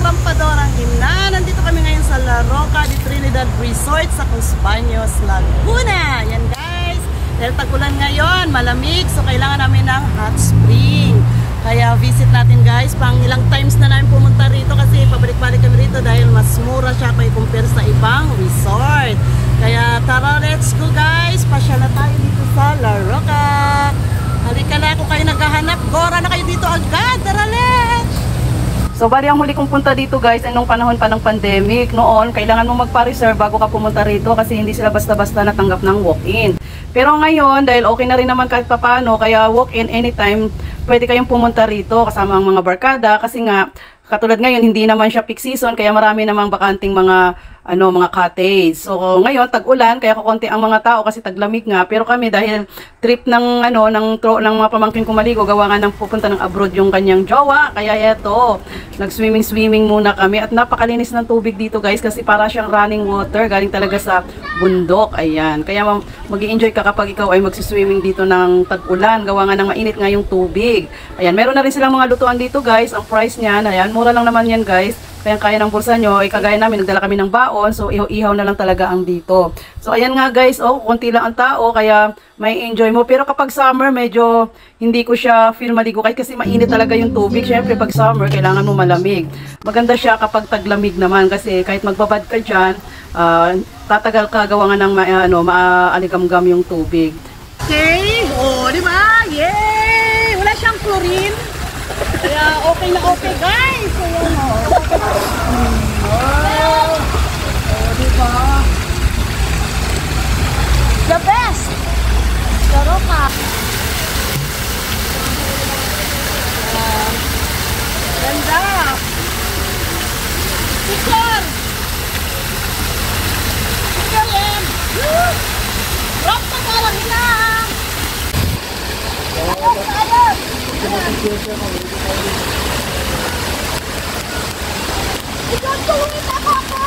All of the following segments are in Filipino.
Rampadorang Ina. Nandito kami ngayon sa La Roca de Trinidad Resort sa Cusbaños, Laguna. Yan guys, dahil tag-ulan ngayon, malamig, so kailangan namin ng hot spring. Kaya visit natin guys, pang ilang times na namin pumunta rito kasi pabalik-balik kami rito dahil mas mura siya kung i-compare sa ibang resort. Kaya tara, let's go guys, pasyala tayo dito sa La Roca. Halika na, kung kayo naghahanap, gora na kayo dito agad, tara let's! So bali ang huli kong punta dito guys ay nung panahon pa ng pandemic. Noon, kailangan mo magpa-reserve bago ka pumunta rito kasi hindi sila basta-basta natanggap ng walk-in. Pero ngayon, dahil okay na rin naman kahit papano, kaya walk-in anytime, pwede kayong pumunta rito kasama ang mga barkada kasi nga, katulad ngayon, hindi naman siya peak season kaya marami namang bakanting mga cottage. So ngayon tag-ulan kaya kukonti ang mga tao kasi taglamig nga. Pero kami dahil trip ng ng mga pamangkin ko maligo, gawa nga ng pupunta ng abroad yung kanyang jowa. Kaya eto, nag-swimming muna kami at napakalinis ng tubig dito guys kasi para siyang running water, galing talaga sa bundok. Ayan. Kaya mag-i-enjoy ka kapag ikaw ay mag-swimming dito ng tag-ulan, gawa nga ng mainit nga yung tubig. Ayan, meron na rin silang mga lutuan dito guys. Ang price niyan, ayan, mura lang naman yan guys. Kaya ng bulsa nyo, kagaya namin, nagdala kami ng baon, so ihaw na lang talaga ang dito. So ayan nga guys, konti lang ang tao, kaya may enjoy mo. Pero kapag summer, medyo hindi ko siya feel maligo kasi mainit talaga yung tubig. Syempre pag summer, kailangan mo malamig. Maganda siya kapag taglamig naman kasi kahit magbabad ka dyan, tatagal ka, gawa nga ng maaligamgam yung tubig. Okay, di ba? Yay! Wala siyang chlorine. Kaya okay na okay guys. Ayan diba? The best! La Roca. Ganda! Picture! Picture yan! Rock na parang hina! Ayos! Ikaw tuwing ako po!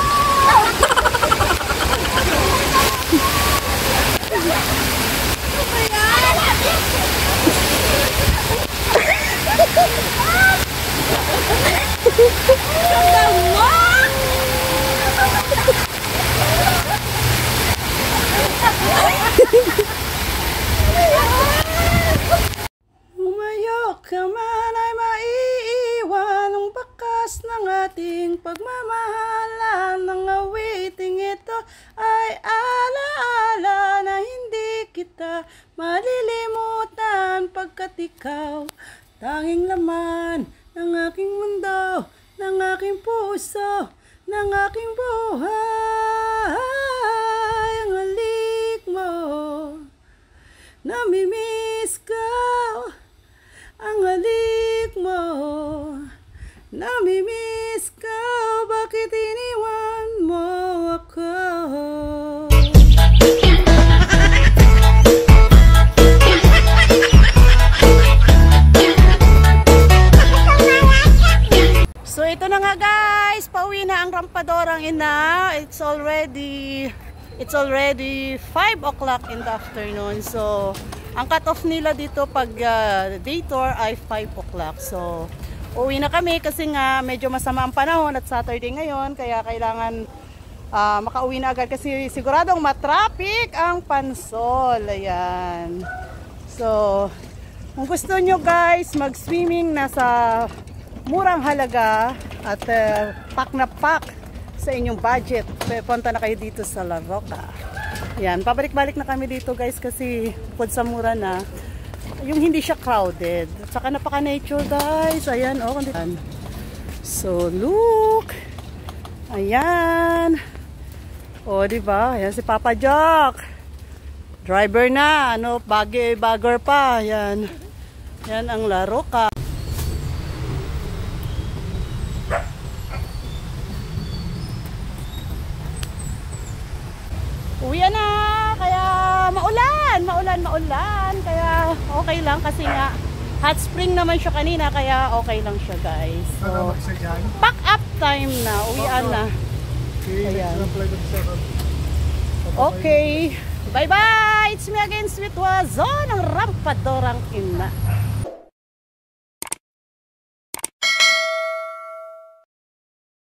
Umayok ka man ay maiiwan ang bakas ng ating pagmamahalan. Ang awiting ito ay alaala na hindi kita malilimutan pagkat ikaw tanging laman ng aking mundo, ng aking puso, ng aking buhay. Ang halik mo, namimiss ko. Ang halik mo, namimiss ko. Bakit iniwan mo ako? So ito na nga guys, pauwi na ang Rampadorang Ina. It's already 5 o'clock in the afternoon. So ang cut-off nila dito pag day tour ay 5 o'clock. So uwi na kami kasi nga medyo masama ang panahon at Saturday ngayon. Kaya kailangan makauwi na agad kasi siguradong matraffic ang Pansol. Ayan. So kung gusto nyo guys mag-swimming nasa murang halaga at pack na pack sa inyong budget, punta na kayo dito sa La Roca. Yan, pabalik-balik na kami dito guys kasi bukod sa mura na, yung hindi siya crowded. At saka napaka-nature guys. Ayan, so look. Ayan. Diba? Ayan si Papa Jock. Driver na, bagger pa. Ayan. Yan ang La Roca. Uwi na, kaya maulan, kaya okay lang kasi nga hot spring naman siya kanina, kaya okay lang siya guys. So, pack up time na, uwian na. Okay, bye bye! It's me again, Sweet Wazon, ang Rampadorang Ina.